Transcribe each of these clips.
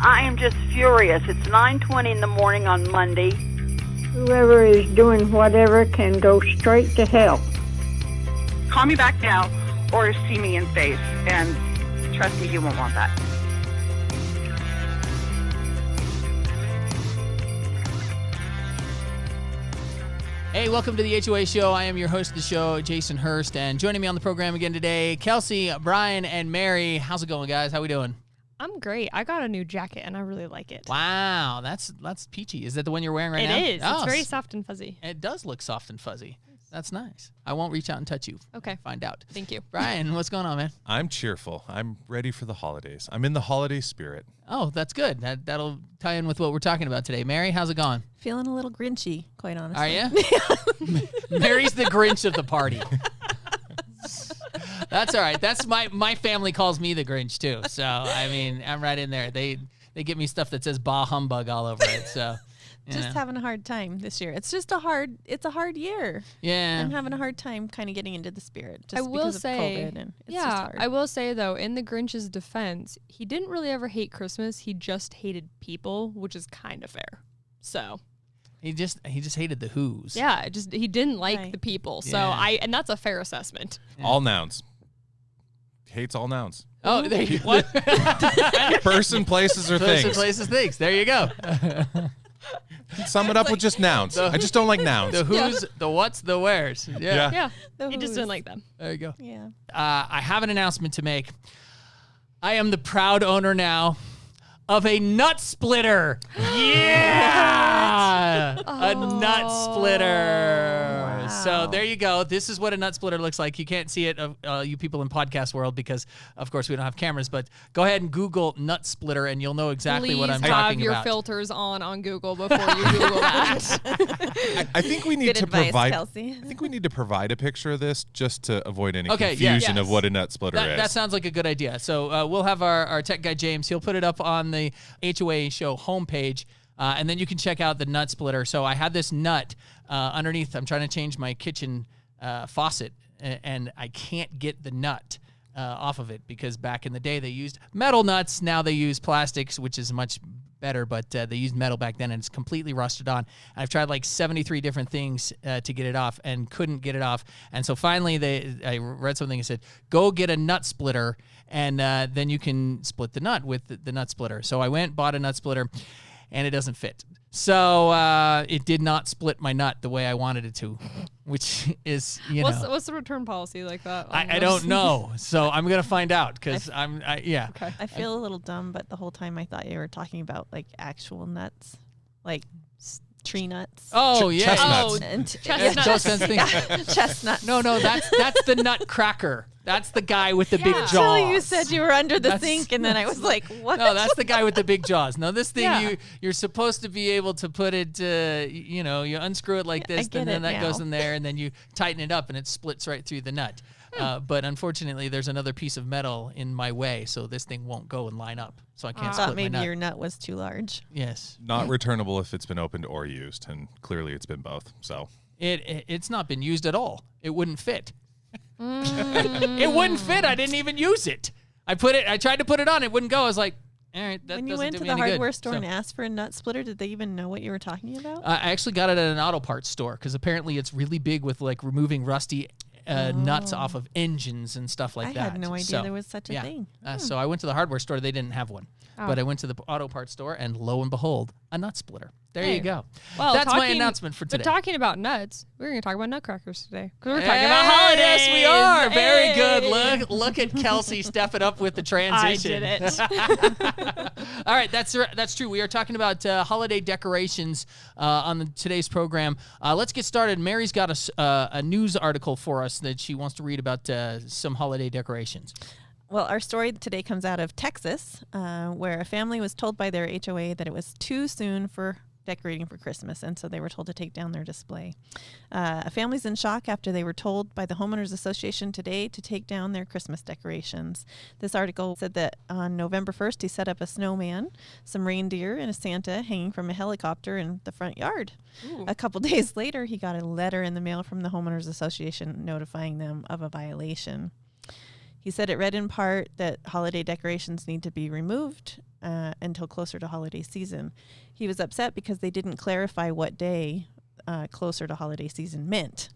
I am just furious. It's 9:20 in the morning on Monday. Whoever is doing whatever can go straight to hell. Call me back now or see me in face, and trust me, you won't want that. Hey, welcome to the HOA Show. I am your host of the show, Jason Hurst, and joining me on the program again today, Kelsey, Brian, and Mary. How's it going, guys? How we doing? I'm great. I got a new jacket, and I really like it. Wow, that's peachy. Is that the one you're wearing right now? It is. Oh, it's very soft and fuzzy. It does look soft and fuzzy. That's nice. I won't reach out and touch you. Okay. Find out. Thank you. Brian, what's going on, man? I'm cheerful. I'm ready for the holidays. I'm in the holiday spirit. Oh, that's good. That'll tie in with what we're talking about today. Mary, how's it going? Feeling a little grinchy, quite honestly. Are you? Mary's the Grinch of the party. That's all right. That's my family calls me the Grinch too. So I mean, I'm right in there. They get me stuff that says "bah humbug" all over it. So just having a hard time this year. It's just a hard year. Yeah, I'm having a hard time kind of getting into the spirit. Just I will because say, of COVID and it's just hard. I will say though, in the Grinch's defense, he didn't really ever hate Christmas. He just hated people, which is kind of fair. So. He just hated the Who's. Yeah, he didn't like the people. So Yeah. and that's a fair assessment. Yeah. All nouns. Hates all nouns. Oh, there you what? Person, places, or things. Person, places, things. There you go. Sum it up with just nouns. I just don't like nouns. The Who's, the what's, the where's. Yeah. Yeah. He just didn't like them. There you go. Yeah. I have an announcement to make. I am the proud owner now of a nut splitter. Yeah! A nut splitter. Wow. So there you go. This is what a nut splitter looks like. You can't see it, you people in podcast world, because of course we don't have cameras, but go ahead and Google nut splitter and you'll know exactly what I'm Please talking have your about. filters on Google before you Google that. I think we need Good to advice, provide. Kelsey. I think we need to provide a picture of this just to avoid any Okay, confusion yes. of what a nut splitter is. That sounds like a good idea. So we'll have our tech guy, James. He'll put it up on the HOA Show homepage, and then you can check out the nut splitter. So I had this nut underneath. I'm trying to change my kitchen faucet, and I can't get the nut off of it because back in the day they used metal nuts. Now they use plastics, which is much better, but they used metal back then, and it's completely rusted on. And I've tried like 73 different things to get it off and couldn't get it off. And so finally I read something that said, go get a nut splitter, and then you can split the nut with the nut splitter. So I went, bought a nut splitter, and it doesn't fit. So it did not split my nut the way I wanted it to, which is, What's the return policy like that? I don't know. So I'm going to find out because yeah. Okay. I feel a little dumb, but the whole time I thought you were talking about like actual nuts, like tree nuts. Oh, yeah. Chestnuts. Oh, And chestnuts. Those kinds of things. chestnuts. No, that's the nutcracker. That's the guy with the big jaws. Actually, you said you were under the sink, and then I was like, what? No, that's the guy with the big jaws. No, this thing, Yeah. you're supposed to be able to put it, you unscrew it like I this, get and then it that goes now. in there, and then you tighten it up, and it splits right through the nut. But unfortunately, there's another piece of metal in my way, so this thing won't go and line up. So I can't I split thought maybe my nut. your nut was too large. Yes. Not returnable if it's been opened or used, and clearly it's been both. So It's not been used at all. It wouldn't fit. It wouldn't fit. I didn't even use it. I tried to put it on. It wouldn't go. I was like, all right, that When you doesn't went do to me the any good. hardware store So- and asked for a nut splitter, did they even know what you were talking about? I actually got it at an auto parts store because apparently it's really big with like removing rusty nuts off of engines and stuff like I that. had no idea So, there was such a yeah. thing. So I went to the hardware store. They didn't have one. But I went to the auto parts store, and lo and behold, a nut splitter. There you Hey. go. Well, That's my announcement for today. But talking about nuts, we're going to talk about nutcrackers today. Because we're talking about holidays. Yes, we are. Very Hey. good. Look at Kelsey stepping up with the transition. I did it. All right, that's true. We are talking about holiday decorations on today's program. Let's get started. Mary's got a news article for us that she wants to read about some holiday decorations. Well, our story today comes out of Texas, where a family was told by their HOA that it was too soon for decorating for Christmas, and so they were told to take down their display. A family's in shock after they were told by the Homeowners Association today to take down their Christmas decorations. This article said that on November 1st, he set up a snowman, some reindeer, and a Santa hanging from a helicopter in the front yard. Ooh. A couple days later, he got a letter in the mail from the Homeowners Association notifying them of a violation. He said it read in part that holiday decorations need to be removed until closer to holiday season. He was upset because they didn't clarify what day closer to holiday season meant.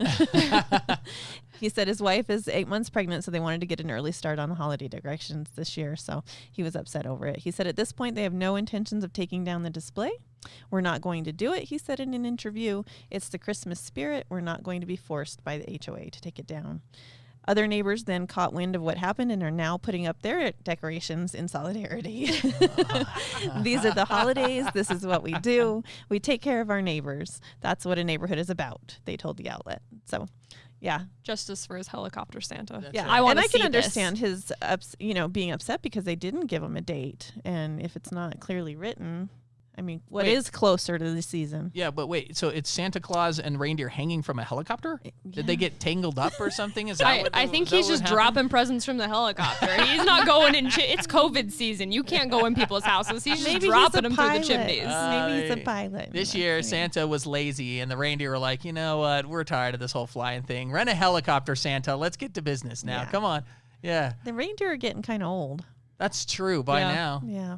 He said his wife is 8 months pregnant, so they wanted to get an early start on holiday decorations this year, so he was upset over it. He said at this point they have no intentions of taking down the display. We're not going to do it, he said in an interview. It's the Christmas spirit. We're not going to be forced by the HOA to take it down. Other neighbors then caught wind of what happened and are now putting up their decorations in solidarity. These are the holidays. This is what we do. We take care of our neighbors. That's what a neighborhood is about, they told the outlet. So, yeah. Justice for his helicopter Santa. Yeah, I want and to I can see understand his, being upset because they didn't give him a date. And if it's not clearly written, I mean, what is closer to the season? Yeah, but wait, so it's Santa Claus and reindeer hanging from a helicopter? Did they get tangled up or something? Is that I think he's just dropping presents from the helicopter. He's not going in. It's COVID season. You can't go in people's houses. He's just dropping them through the chimneys. Maybe he's a pilot. This year, Santa was lazy, and the reindeer were like, you know what? We're tired of this whole flying thing. Rent a helicopter, Santa. Let's get to business now. Yeah. Come on. Yeah. The reindeer are getting kind of old. That's true by now. Yeah.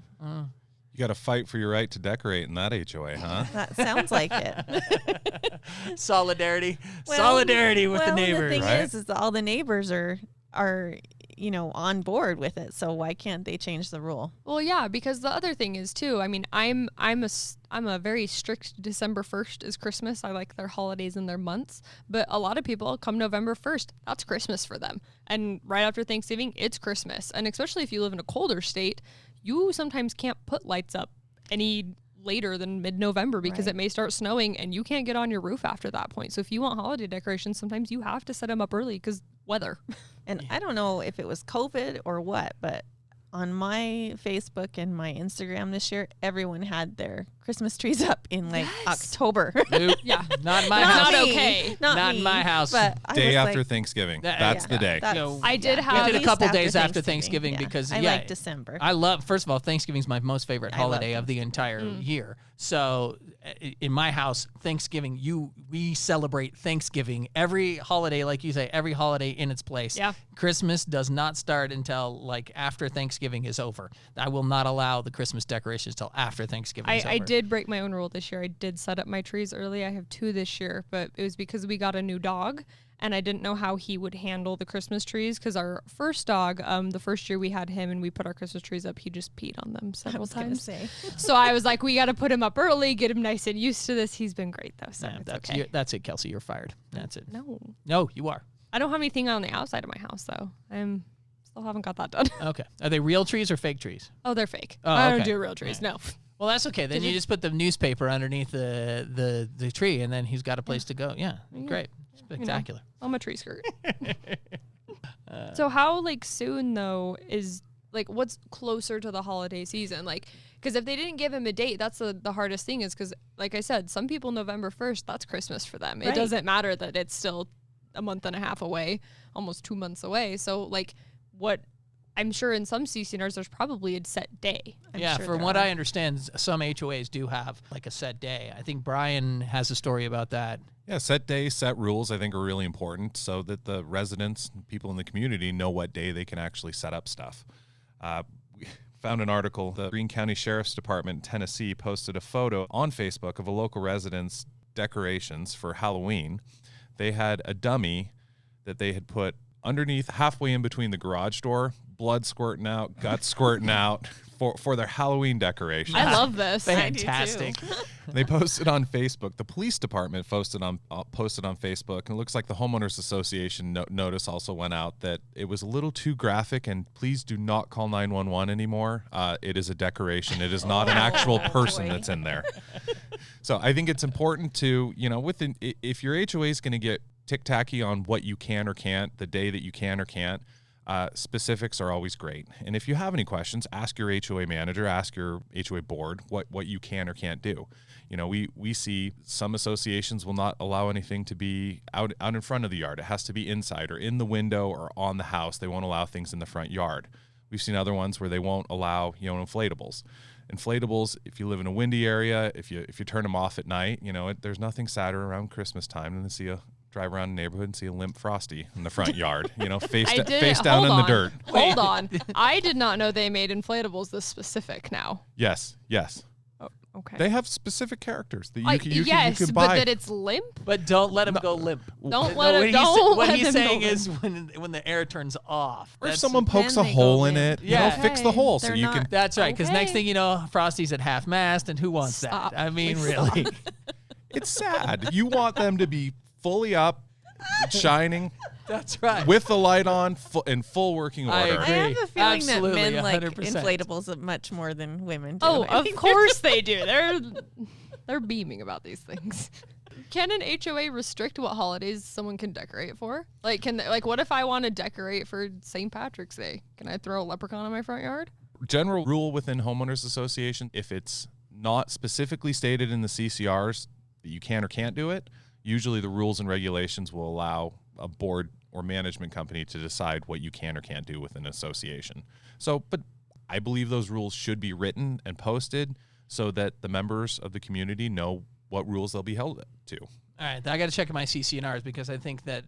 You got to fight for your right to decorate in that HOA, huh? That sounds like it. Solidarity. Solidarity with the neighbors. The thing right? is all the neighbors are on board with it. So why can't they change the rule? Well, yeah, because the other thing is too. I mean, I'm a very strict December 1st is Christmas. I like their holidays and their months, but a lot of people come November 1st, that's Christmas for them. And right after Thanksgiving, it's Christmas. And especially if you live in a colder state, you sometimes can't put lights up any later than mid-November because it may start snowing and you can't get on your roof after that point. So if you want holiday decorations, sometimes you have to set them up early because weather. And I don't know if it was COVID or what, but on my Facebook and my Instagram this year, everyone had their Christmas trees up in October. Nope. Yeah. Not in my house. Not okay. Not in my house. But Day after Thanksgiving. That's the day. I did We have did a least couple after days after Thanksgiving because I like December. I love, first of all, Thanksgiving's my most favorite I love holiday of the entire year. So in my house, Thanksgiving, we celebrate Thanksgiving. Every holiday, like you say, every holiday in its place. Yeah. Christmas does not start until after Thanksgiving is over. I will not allow the Christmas decorations till after Thanksgiving is over. I did break my own rule this year. I did set up my trees early. I have 2 this year, but it was because we got a new dog and I didn't know how he would handle the Christmas trees because our first dog, the first year we had him and we put our Christmas trees up, he just peed on them several times. So I was like, we got to put him up early, get him nice and used to this. He's been great though, so it's okay. That's it, Kelsey. You're fired. That's it. No, you are. I don't have anything on the outside of my house though. Still haven't got that done. Okay. Are they real trees or fake trees? Oh, they're fake. Oh, I don't okay. do real trees. No. Well, that's okay. Then you just put the newspaper underneath the tree, and then he's got a place to go. Yeah, great, spectacular. I'm a tree skirt. So how soon though is what's closer to the holiday season? Because if they didn't give him a date, that's the hardest thing is because like I said, some people November 1st, that's Christmas for them. It doesn't matter that it's still a month and a half away, almost 2 months away. So what? I'm sure in some CCNRs there's probably a set day. From what I understand, some HOAs do have a set day. I think Brian has a story about that. Yeah, set days, set rules, I think are really important so that the residents, people in the community know what day they can actually set up stuff. We found an article, the Greene County Sheriff's Department in Tennessee posted a photo on Facebook of a local resident's decorations for Halloween. They had a dummy that they had put underneath, halfway in between the garage door, blood squirting out, guts squirting out for their Halloween decoration. I love this. Fantastic. They posted on Facebook. The police department posted on Facebook, and it looks like the homeowners association notice also went out that it was a little too graphic. And please do not call 911 anymore. It is a decoration. It is not an actual person that's in there. So I think it's important to if your HOA is going to get tick-tacky on what you can or can't, the day that you can or can't, specifics are always great. And if you have any questions, ask your HOA manager, ask your HOA board what you can or can't do. We see some associations will not allow anything to be out in front of the yard. It has to be inside or in the window or on the house. They won't allow things in the front yard. We've seen other ones where they won't allow, inflatables. Inflatables, if you live in a windy area, if you turn them off at night, there's nothing sadder around Christmas time than to see a drive around the neighborhood and see a limp Frosty in the front yard, face I did. face down Hold in the on. dirt. Hold on. I did not know they made inflatables this specific now. Yes. Oh, okay. They have specific characters that you yes, can buy. but that it's limp? But don't let him go limp. Don't What let him go What he's saying limp. is when the air turns off. Or if that's- someone pokes a Then they go hole in limp. it, Yeah. fix the Okay, hole so they're you not- can. That's right, because next Okay. thing you know, Frosty's at half mast, and who wants Stop. that? I mean, Please really. It's sad. You want them to be fully up, shining, That's right. with the light on, in full working I order. I have agree. a feeling Absolutely, that men like 100%. inflatables much more than women do. Oh, I of think course they do. They're beaming about these things. Can an HOA restrict what holidays someone can decorate for? What if I want to decorate for St. Patrick's Day? Can I throw a leprechaun in my front yard? General rule within homeowners association: if it's not specifically stated in the CCRs that you can or can't do it, usually the rules and regulations will allow a board or management company to decide what you can or can't do with an association. So, but I believe those rules should be written and posted so that the members of the community know what rules they'll be held to. All right, I got to check my CCNRs because I think that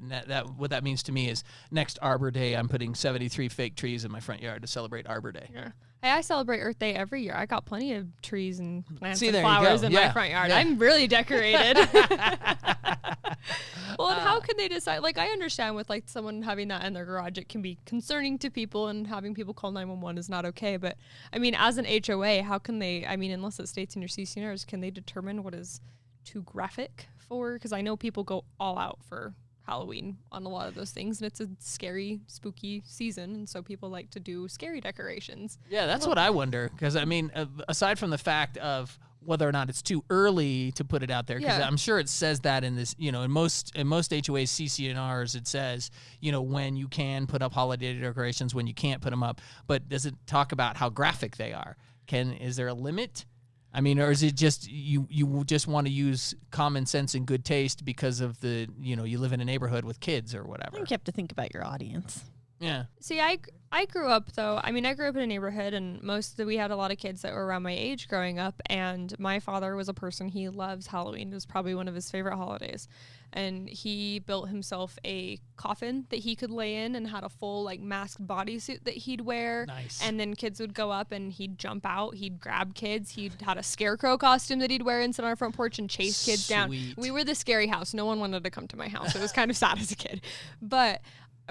what that means to me is next Arbor Day, I'm putting 73 fake trees in my front yard to celebrate Arbor Day. Yeah. Hey, I celebrate Earth Day every year. I got plenty of trees and plants See, and there you flowers go. in Yeah. my front yard. Yeah. I'm really decorated. Well, and how can they decide? Like, I understand with like someone having that in their garage, it can be concerning to people, and having people call 911 is not okay. But I mean, as an HOA, how can they? I mean, unless it states in your CCNRs, can they determine what is too graphic for? Because I know people go all out for Halloween on a lot of those things, and it's a scary, spooky season, and so people like to do scary decorations. Yeah, that's what I wonder. Because, I mean, aside from the fact of whether or not it's too early to put it out there, because Yeah. I'm sure it says that in this, in most HOAs, CCNRs, it says, when you can put up holiday decorations, when you can't put them up. But does it talk about how graphic they are? Is there a limit? I mean, or is it just you just want to use common sense and good taste because of you live in a neighborhood with kids or I whatever? think you have to think about your audience. Yeah. See, I grew up though. I mean, I grew up in a neighborhood, and we had a lot of kids that were around my age growing up. And my father was a person, he loves Halloween. It was probably one of his favorite holidays. And he built himself a coffin that he could lay in, and had a full like masked bodysuit that he'd wear. Nice. And then kids would go up and he'd jump out. He'd grab kids. He had a scarecrow costume that he'd wear and sit on our front porch and chase kids down. Sweet. We were the scary house. No one wanted to come to my house. It was kind of sad as a kid. But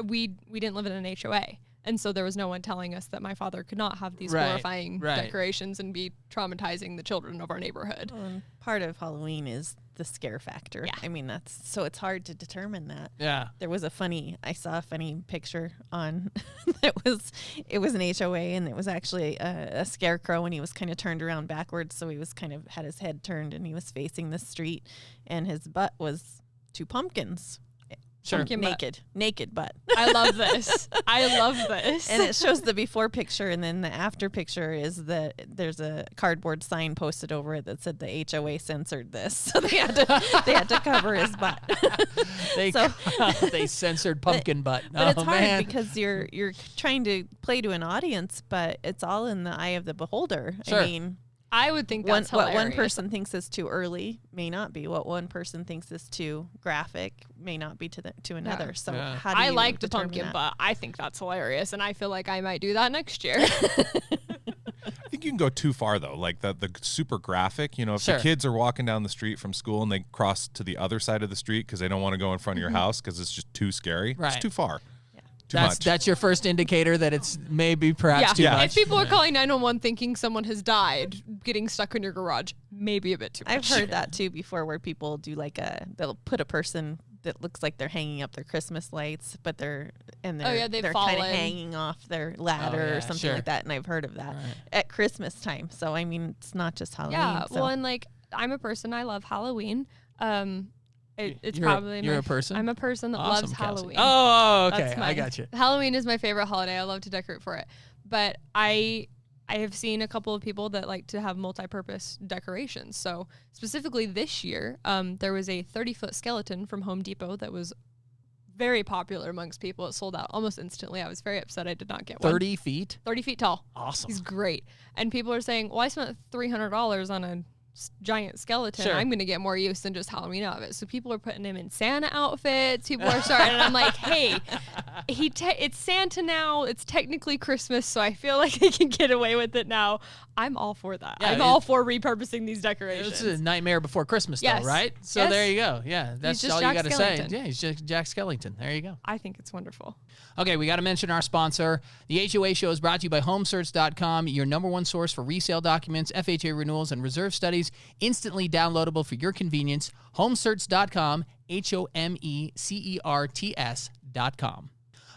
we didn't live in an HOA. And so there was no one telling us that my father could not have these Right, horrifying right. decorations and be traumatizing the children of our neighborhood. Well, and part of Halloween is the scare factor. Yeah. I mean, so it's hard to determine that. Yeah. There was I saw a funny picture on it was an HOA, and it was actually a scarecrow, and he was kind of turned around backwards. So he was kind of had his head turned, and he was facing the street, and his butt was two pumpkins. Sure. Pumpkin butt. Naked butt. I love this. I love this. And it shows the before picture, and then the after picture is that there's a cardboard sign posted over it that said the HOA censored this, so they had to cover his butt. They censored pumpkin butt. But it's hard man. because you're trying to play to an audience, but it's all in the eye of the beholder. Sure. I mean, I would think what that's hilarious. one person thinks is too early may not be. What one person thinks is too graphic may not be to another. So Yeah. how do I you like the determine pumpkin that? butt. I think that's hilarious, and I feel like I might do that next year. I think you can go too far though, like the super graphic. If Sure. the kids are walking down the street from school and they cross to the other side of the street because they don't want to go in front of your house because it's just too scary, Right. it's too far. Too much. That's your first indicator that it's maybe perhaps too Yeah. much. If people are calling 911 thinking someone has died, getting stuck in your garage, maybe a bit too much. I've heard that too before, where people do they'll put a person that looks like they're hanging up their Christmas lights, but they're they've kind of fallen. hanging off their ladder yeah, or something sure. like that. And I've heard of that Right. at Christmas time. So I mean, it's not just Halloween. Yeah, so. well, and like I'm a person, I love Halloween. It's You're a- probably you're a person? I'm a person that Awesome, loves Kelsey. Halloween. Oh, okay. That's I got you. Halloween is my favorite holiday. I love to decorate for it. But I have seen a couple of people that like to have multi-purpose decorations. So specifically this year, there was a 30-foot skeleton from Home Depot that was very popular amongst people. It sold out almost instantly. I was very upset I did not get one. 30 feet? 30 feet tall. Awesome. He's great. And people are saying, well, I spent $300 on a giant skeleton, Sure. I'm going to get more use than just Halloween out of it. So people are putting him in Santa outfits. People are starting, and I'm like, hey, it's Santa now. It's technically Christmas, so I feel like I can get away with it now. I'm all for that. Yeah, I'm all for repurposing these decorations. It's a Nightmare Before Christmas, Yes. though, right? So Yes. there you go. Yeah, that's just all you Jack got to say. Skellington. Yeah, he's just Jack Skellington. There you go. I think it's wonderful. Okay, we got to mention our sponsor. The HOA Show is brought to you by HomeSearch.com, your number one source for resale documents, FHA renewals, and reserve studies, instantly downloadable for your convenience. HomeSearch.com, HOMECERTS.com.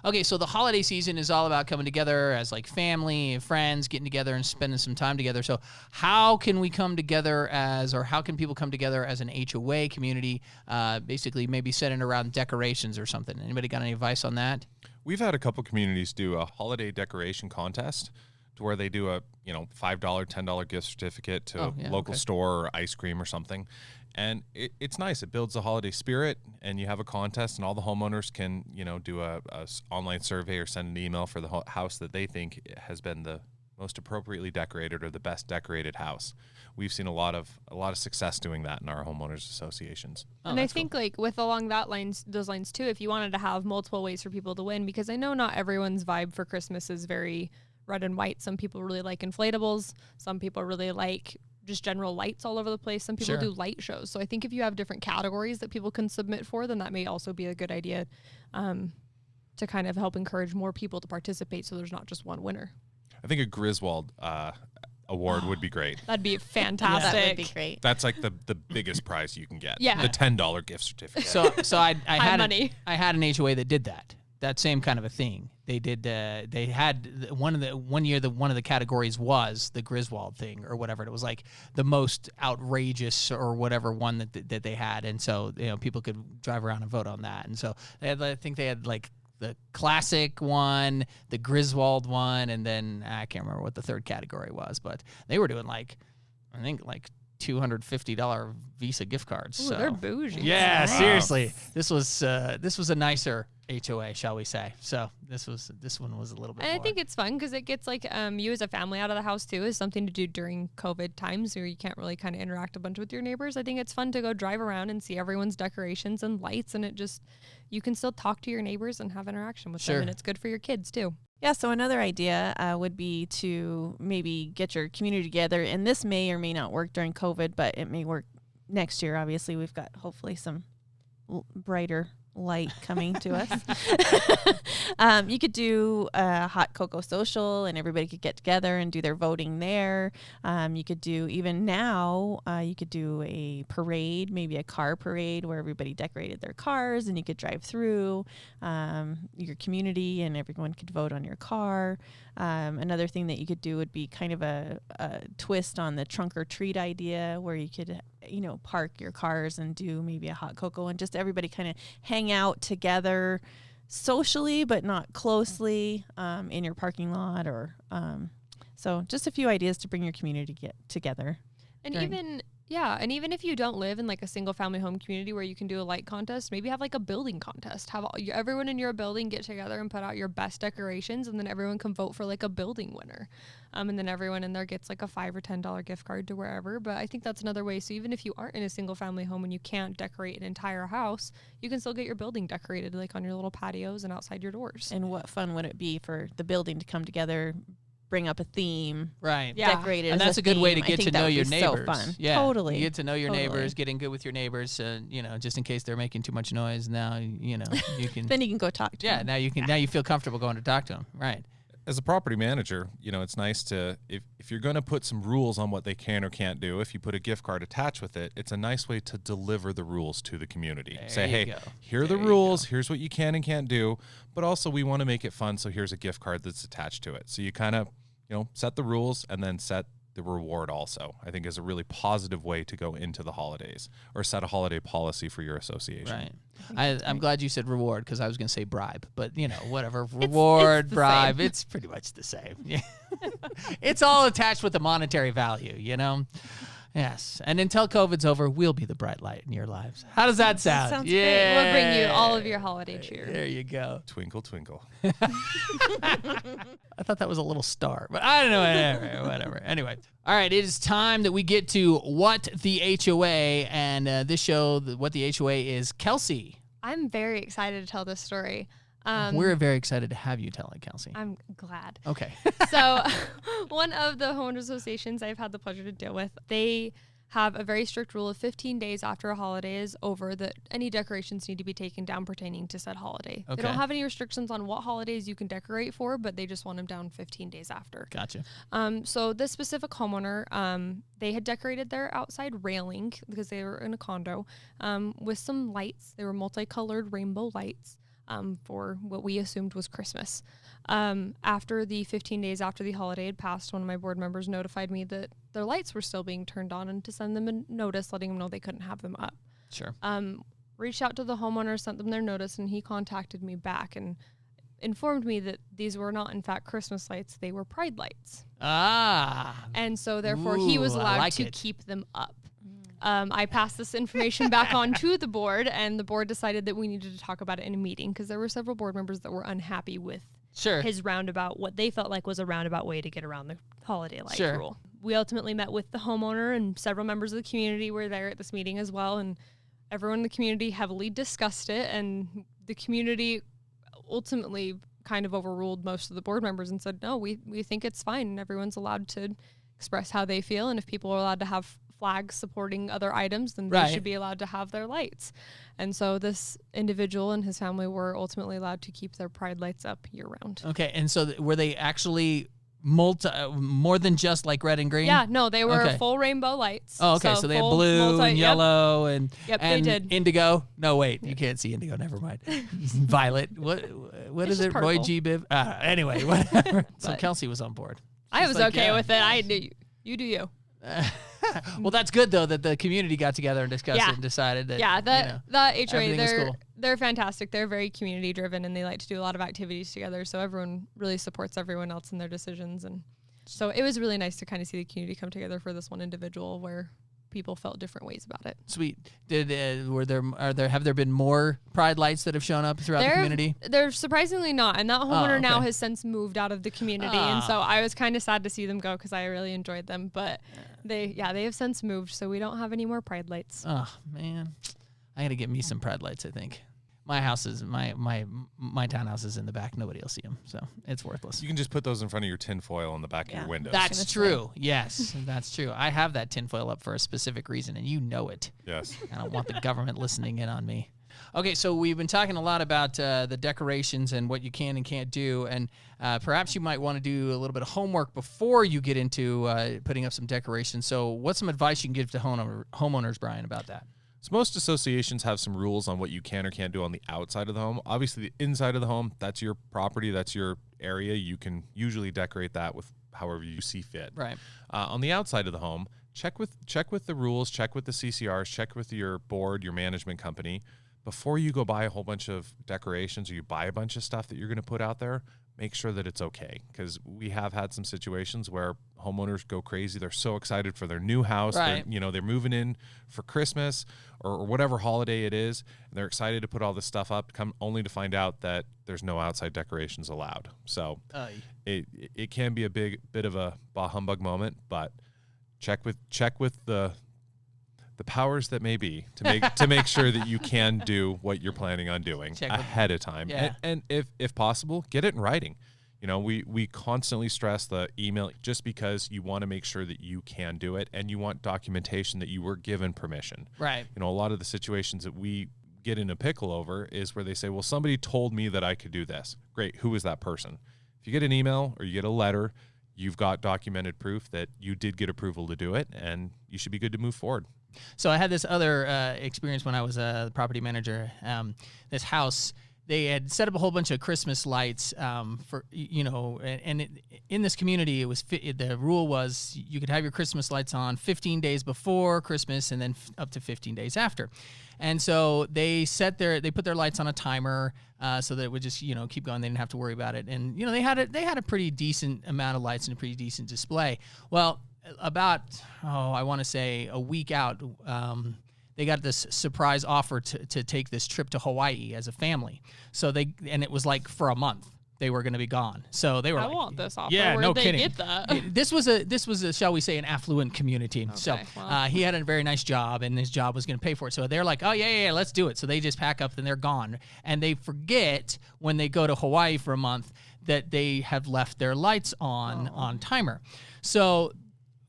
Okay, so the holiday season is all about coming together as like family and friends, getting together and spending some time together. So how can we come together or how can people come together as an HOA community, basically maybe setting around decorations or something? Anybody got any advice on that? We've had a couple communities do a holiday decoration contest to where they do a $5, $10 gift certificate to a local store or ice cream or something. And it's nice. It builds the holiday spirit, and you have a contest, and all the homeowners can, do a online survey or send an email for the house that they think has been the most appropriately decorated or the best decorated house. We've seen a lot of success doing that in our homeowners associations. And I think like along those lines too, if you wanted to have multiple ways for people to win, because I know not everyone's vibe for Christmas is very red and white. Some people really like inflatables. Some people really like just general lights all over the place. Some people do light shows. So I think if you have different categories that people can submit for, then that may also be a good idea to kind of help encourage more people to participate so there's not just one winner. I think a Griswold award would be great. That'd be fantastic. That would be great. That's like the biggest prize you can get. Yeah. The $10 gift certificate. So I had money. I had an HOA that did that same kind of a thing. They did. They had one of the categories was the Griswold thing or whatever. It was like the most outrageous or whatever one that they had, and so people could drive around and vote on that. And so I think they had like the classic one, the Griswold one, and then I can't remember what the third category was, but they were doing I think $250 Visa gift cards. Ooh, so they're bougie. yeah, Nice. seriously, this was a nicer HOA, shall we say? So this one was a little bit. And more. I think it's fun because it gets you as a family out of the house too, is something to do during COVID times where you can't really kind of interact a bunch with your neighbors. I think it's fun to go drive around and see everyone's decorations and lights, and you can still talk to your neighbors and have interaction with them, and it's good for your kids too. Yeah, so another idea would be to maybe get your community together, and this may or may not work during COVID, but it may work next year. Obviously, we've got hopefully some brighter light coming to us. You could do a hot cocoa social, and everybody could get together and do their voting there. You could do, even now, you could do a parade, maybe a car parade where everybody decorated their cars, and you could drive through your community and everyone could vote on your car. Another thing that you could do would be kind of a twist on the trunk or treat idea, where you could park your cars and do maybe a hot cocoa and just everybody kind of hang out together socially but not closely in your parking lot, or so just a few ideas to bring your community together. And even if you don't live in like a single family home community where you can do a light contest, maybe have like a building contest. Have everyone in your building get together and put out your best decorations, and then everyone can vote for like a building winner. And then everyone in there gets like a $5 or $10 gift card to wherever. But I think that's another way. So even if you aren't in a single family home and you can't decorate an entire house, you can still get your building decorated like on your little patios and outside your doors. And what fun would it be for the building to come together, bring up a theme, right? Yeah. Decorate it And as that's a good way to theme. I get think to that know would your be neighbors. So fun. Yeah, Totally. You get to know your Totally. neighbors, getting good with your neighbors, just in case they're making too much noise. Now you can. Then you can go talk to them. Now you can. Now you feel comfortable going to talk to them, right? As a property manager, it's nice to, if you're going to put some rules on what they can or can't do, if you put a gift card attached with it, it's a nice way to deliver the rules to the community. There Say, you hey, go. here are the There you rules, go. here's what you can and can't do, but also we want to make it fun, so here's a gift card that's attached to it. So you kind of, set the rules and then set the reward also, I think, is a really positive way to go into the holidays, or set a holiday policy for your association. Right. I'm glad you said reward, because I was going to say bribe, but whatever. Reward, it's the bribe, same. it's pretty much the same. Yeah. It's all attached with the monetary value, Yes. And until COVID's over, we'll be the bright light in your lives. How does that sound? sounds yeah. great. We'll bring you all of your holiday cheer. There you go. Twinkle, twinkle. I thought that was a little star, but I don't know. Whatever. Anyway. All right. It is time that we get to What the HOA. And this show, What the HOA is Kelsey. I'm very excited to tell this story. We're very excited to have you tell it, Kelsey. I'm glad. Okay. So one of the homeowners associations I've had the pleasure to deal with, they have a very strict rule of 15 days after a holiday is over that any decorations need to be taken down pertaining to said holiday. Okay. They don't have any restrictions on what holidays you can decorate for, but they just want them down 15 days after. Gotcha. So this specific homeowner, they had decorated their outside railing because they were in a condo with some lights. They were multicolored rainbow lights. For what we assumed was Christmas. After the 15 days after the holiday had passed, one of my board members notified me that their lights were still being turned on and to send them a notice letting them know they couldn't have them up. Sure. Reached out to the homeowner, sent them their notice, and he contacted me back and informed me that these were not, in fact, Christmas lights. They were pride lights. Ah. And so, therefore, he was Ooh, I allowed like to it. keep them up. I passed this information back on to the board, and the board decided that we needed to talk about it in a meeting because there were several board members that were unhappy with Sure. his roundabout, what they felt like was a roundabout way to get around the holiday light Sure. rule. We ultimately met with the homeowner, and several members of the community were there at this meeting as well, and everyone in the community heavily discussed it, and the community ultimately kind of overruled most of the board members and said, no, we think it's fine, and everyone's allowed to express how they feel, and if people are allowed to have flags supporting other items, then Right. they should be allowed to have their lights. And so this individual and his family were ultimately allowed to keep their pride lights up year round. Okay. And so were they actually more than just like red and green? Yeah, no, they were Okay. full rainbow lights. Oh, okay. So they had full blue and yep. yellow and Yep, they and did. indigo. No, wait, you can't see indigo. Never mind. Violet. What It's is just it? Roy purple. G. Biv. Anyway, whatever. So But- Kelsey was on board. I She's was like, okay yeah. with it. I knew you do you. Well, that's good though that the community got together and discussed Yeah. it and decided that. Yeah, the HOA, everything was cool. they're fantastic. They're very community driven and they like to do a lot of activities together. So everyone really supports everyone else in their decisions. And so it was really nice to kind of see the community come together for this one individual where people felt different ways about it. Sweet. Have there been more pride lights that have shown up throughout the community? They're surprisingly not. And that homeowner now okay. has since moved out of the community. And so I was kind of sad to see them go because I really enjoyed them. But they have since moved. So we don't have any more pride lights. Oh man, I got to get me some pride lights. I think my house is my townhouse is in the back. Nobody will see them, so it's worthless. You can just put those in front of your tin foil on the back of your windows. That's gonna say. true. Yes, that's true. I have that tinfoil up for a specific reason, and you know it. Yes. I don't want the government listening in on me. Okay, so we've been talking a lot about the decorations and what you can and can't do, and perhaps you might want to do a little bit of homework before you get into putting up some decorations. So what's some advice you can give to homeowners, Brian, about that? So most associations have some rules on what you can or can't do on the outside of the home. Obviously, the inside of the home, that's your property, that's your area. You can usually decorate that with however you see fit. Right. On the outside of the home, check with the rules, check with the CCRs, check with your board, your management company. Before you go buy a whole bunch of decorations or you buy a bunch of stuff that you're going to put out there, make sure that it's okay. Because we have had some situations where homeowners go crazy. They're so excited for their new house. Right. They're moving in for Christmas or whatever holiday it is. And they're excited to put all this stuff up, come only to find out that there's no outside decorations allowed. So it can be a bit of a bah humbug moment, but check with the powers that may be to make sure that you can do what you're planning on doing ahead of time. Yeah. And if possible, get it in writing. We constantly stress the email just because you want to make sure that you can do it and you want documentation that you were given permission. Right. A lot of the situations that we get in a pickle over is where they say, well, somebody told me that I could do this. Great. Who is that person? If you get an email or you get a letter, you've got documented proof that you did get approval to do it and you should be good to move forward. So I had this other experience when I was the property manager. This house, they had set up a whole bunch of Christmas lights for, in this community, the rule was you could have your Christmas lights on 15 days before Christmas and then up to 15 days after. And so they put their lights on a timer so that it would just, keep going. They didn't have to worry about it. And, they had a pretty decent amount of lights and a pretty decent display. Well, about, I want to say a week out, they got this surprise offer to take this trip to Hawaii as a family. So and it was like for a month. They were going to be gone. So they were I want this offer. Yeah, Where'd no they kidding. get that? This was a, shall we say, an affluent community. Okay, So well. he had a very nice job, and his job was going to pay for it. So they're like, oh, yeah, let's do it. So they just pack up, and they're gone. And they forget when they go to Hawaii for a month that they have left their lights on timer. So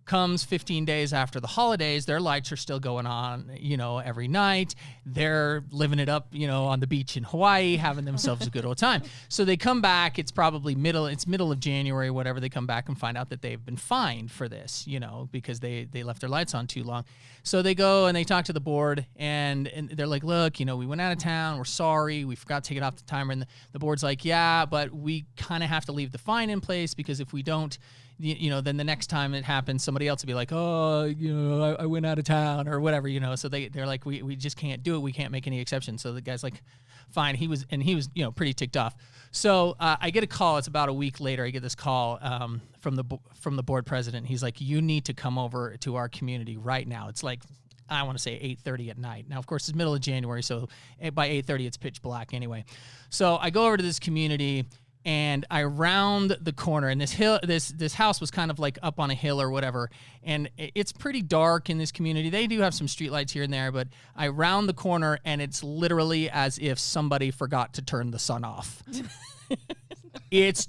comes 15 days after the holidays, their lights are still going on, every night. They're living it up, on the beach in Hawaii, having themselves a good old time. So they come back, it's probably middle of January, whatever. They come back and find out that they've been fined for this, because they left their lights on too long. So they go and they talk to the board, and they're like, look, we went out of town, we're sorry, we forgot to take it off the timer. And the board's like, yeah, but we kind of have to leave the fine in place, because if we don't, then the next time it happens, somebody else will be like, oh, I went out of town or whatever, So they're like, we just can't do it. We can't make any exceptions. So the guy's like, fine. He was pretty ticked off. So I get a call. It's about a week later. I get this call from the board president. He's like, you need to come over to our community right now. It's like, I want to say 8:30 at night. Now, of course, it's middle of January, so by 8:30 it's pitch black anyway. So I go over to this community, and I round the corner, and this house was kind of like up on a hill or whatever, and it's pretty dark in this community. They do have some streetlights here and there, but I round the corner, and it's literally as if somebody forgot to turn the sun off. It's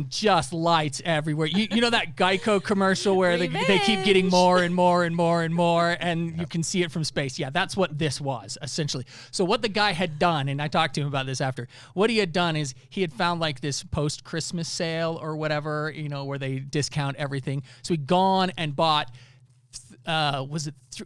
just lights everywhere. You know that Geico commercial where they keep getting more and more and more and more, and you can see it from space. Yeah, that's what this was, essentially. So what the guy had done, and I talked to him about this after, what he had done is he had found like this post-Christmas sale or whatever, where they discount everything. So he'd gone and bought, it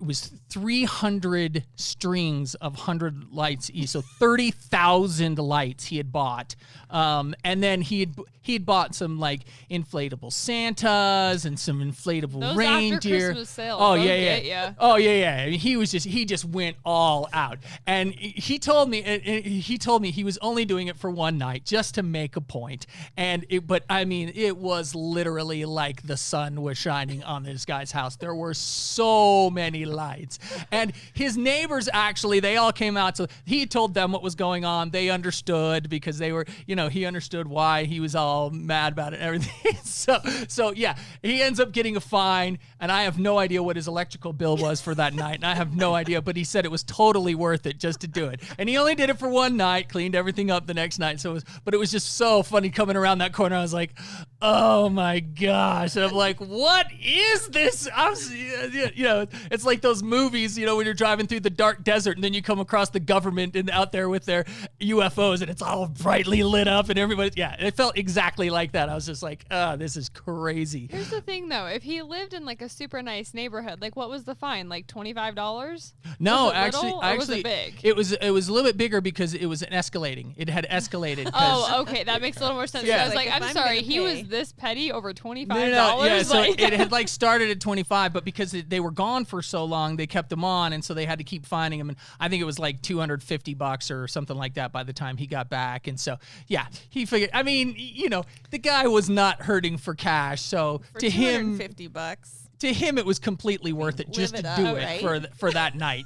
was 300 strings of 100 lights each, so 30,000 lights he had bought, and then he had bought some like inflatable Santas and some inflatable Those reindeer. after Christmas sales. Oh those yeah, get yeah. ya. Oh yeah. He just went all out, and he told me he was only doing it for one night just to make a point, but it was literally like the sun was shining on this guy's house. There were so many lights, and his neighbors they all came out. So he told them what was going on. They understood because they were, he understood why he was all mad about it and everything. So yeah, he ends up getting a fine, and I have no idea what his electrical bill was for that night, and I have no idea, but he said it was totally worth it just to do it. And he only did it for one night, cleaned everything up the next night. But it was just so funny coming around that corner. I was like, oh my gosh. And I'm like, what is this? It's like those movies, when you're driving through the dark desert and then you come across the government and out there with their UFOs and it's all brightly lit up and it felt exactly like that. I was just like, this is crazy. Here's the thing though, if he lived in like a super nice neighborhood, like what was the fine? Like $25? No, was it actually, little, or was it big? It was a little bit bigger because it was escalating. It had escalated. Oh, okay, that makes a little more sense. Yeah. I was like, Like, if I'm I'm sorry, gonna he was pay- this petty over $25. No. Yeah, so Like- it had started at 25, but because they were gone for so long, they kept them on, and so they had to keep finding him. And I think it was like $250 or something like that by the time he got back. And so, yeah, he figured. The guy was not hurting for cash, so For to him, $250. to him, it was completely worth it just Live to it do up, it right? for that night,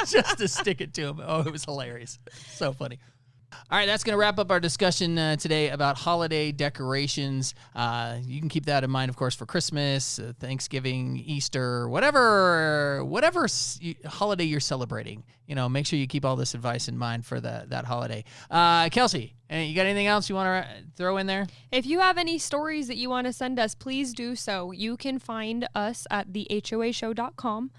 just to stick it to him. Oh, it was hilarious. So funny. All right, that's going to wrap up our discussion today about holiday decorations. You can keep that in mind, of course, for Christmas, Thanksgiving, Easter, whatever holiday you're celebrating. Make sure you keep all this advice in mind for that holiday. Kelsey, you got anything else you want to throw in there? If you have any stories that you want to send us, please do so. You can find us at thehoashow.com.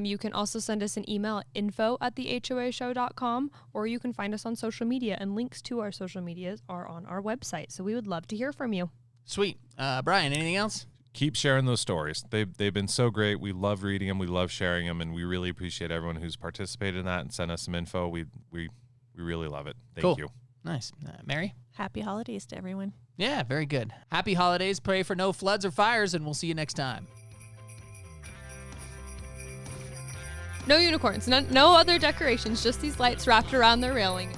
You can also send us an email at info@thehoashow.com, or you can find us on social media, and links to our social medias are on our website. So we would love to hear from you. Sweet. Brian, anything else? Keep sharing those stories. They've been so great. We love reading them. We love sharing them, and we really appreciate everyone who's participated in that and sent us some info. We really love it. Thank you. Nice. Mary? Happy holidays to everyone. Yeah, very good. Happy holidays. Pray for no floods or fires, and we'll see you next time. No unicorns, no other decorations, just these lights wrapped around the railing.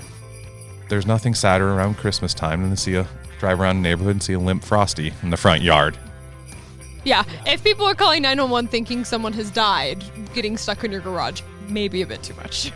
There's nothing sadder around Christmas time than to drive around a neighborhood and see a limp Frosty in the front yard. Yeah, if people are calling 911 thinking someone has died, getting stuck in your garage, maybe a bit too much.